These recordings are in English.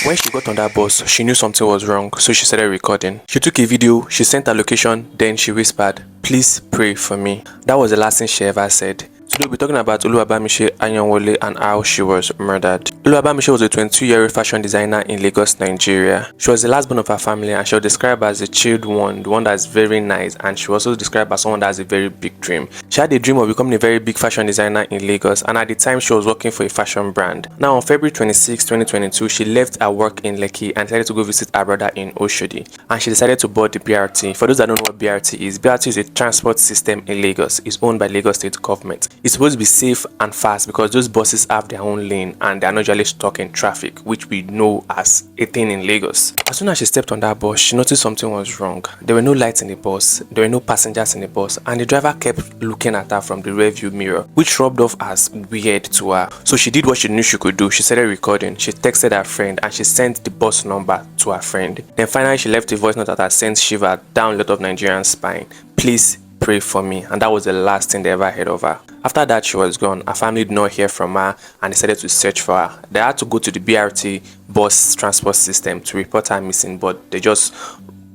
When she got on that bus, she knew something was wrong, so she started recording. She took a video, she sent her location, then she whispered, "Please pray for me." That was the last thing she ever said. Today we'll be talking about Oluwabamise Ayanwole and how she was murdered. Oluwabamise was a 22-year-old fashion designer in Lagos, Nigeria. She was the last born of her family and she was described as a chilled one, the one that's very nice, and she was also described as someone that has a very big dream. She had a dream of becoming a very big fashion designer in Lagos, and at the time she was working for a fashion brand. Now on February 26, 2022, she left her work in Lekki and decided to go visit her brother in Oshodi, and she decided to board the BRT. For those that don't know what BRT is a transport system in Lagos. It's owned by Lagos State government. It's supposed to be safe and fast because those buses have their own lane and they're not usually stuck in traffic, which we know as a thing in Lagos. As soon as she stepped on that bus, she noticed something was wrong. There were no lights in the bus, there were no passengers in the bus, and the driver kept looking at her from the rearview mirror, which rubbed off as weird to her. So she did what she knew she could do. She started recording. She texted her friend and she sent the bus number to her friend. Then finally she left a voice note that had sent shiver down a lot of Nigerian spine. "Please pray for me." And that was the last thing they ever heard of her. After that, she was gone. Her family did not hear from her and decided to search for her. They had to go to the BRT bus transport system to report her missing, but they just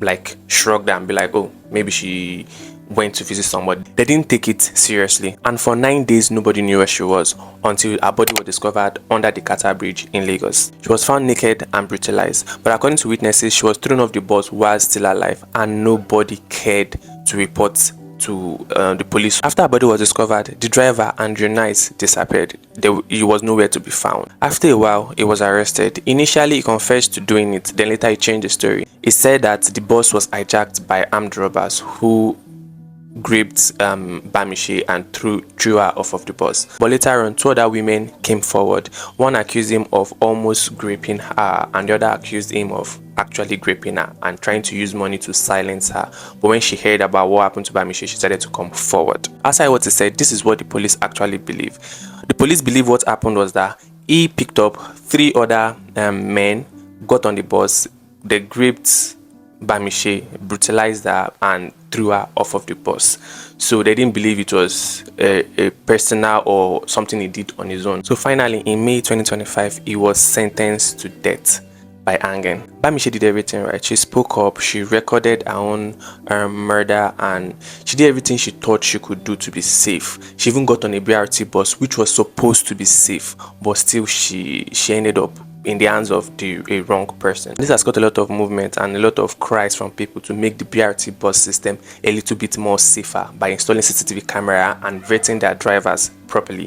like shrugged and be like, "Oh, maybe she went to visit somebody." They didn't take it seriously, and for 9 days nobody knew where she was until her body was discovered under the Kata Bridge in Lagos. She was found naked and brutalized, but according to witnesses, she was thrown off the bus while still alive, and nobody cared to report to the police. After her body was discovered, the driver, Andrew Nice, disappeared. He was nowhere to be found. After a while, he was arrested. Initially, he confessed to doing it, then later he changed the story. He said that the bus was hijacked by armed robbers who gripped Bamise and threw her off of the bus. But later on, two other women came forward. One accused him of almost gripping her, and the other accused him of actually gripping her and trying to use money to silence her. But when she heard about what happened to Bamise, she decided to come forward. As I what he said, this is what the police actually believe. The police believe what happened was that he picked up three other men, got on the bus, they gripped Bamise, brutalized her, and threw her off of the bus. So they didn't believe it was a personal or something he did on his own. So finally, in May 2025, he was sentenced to death by hanging. Bamise did everything right. She spoke up, she recorded her own murder, and she did everything she thought she could do to be safe. She even got on a BRT bus which was supposed to be safe, but still she ended up in the hands of a wrong person. This has got a lot of movement and a lot of cries from people to make the BRT bus system a little bit more safer by installing CCTV camera and vetting their drivers properly.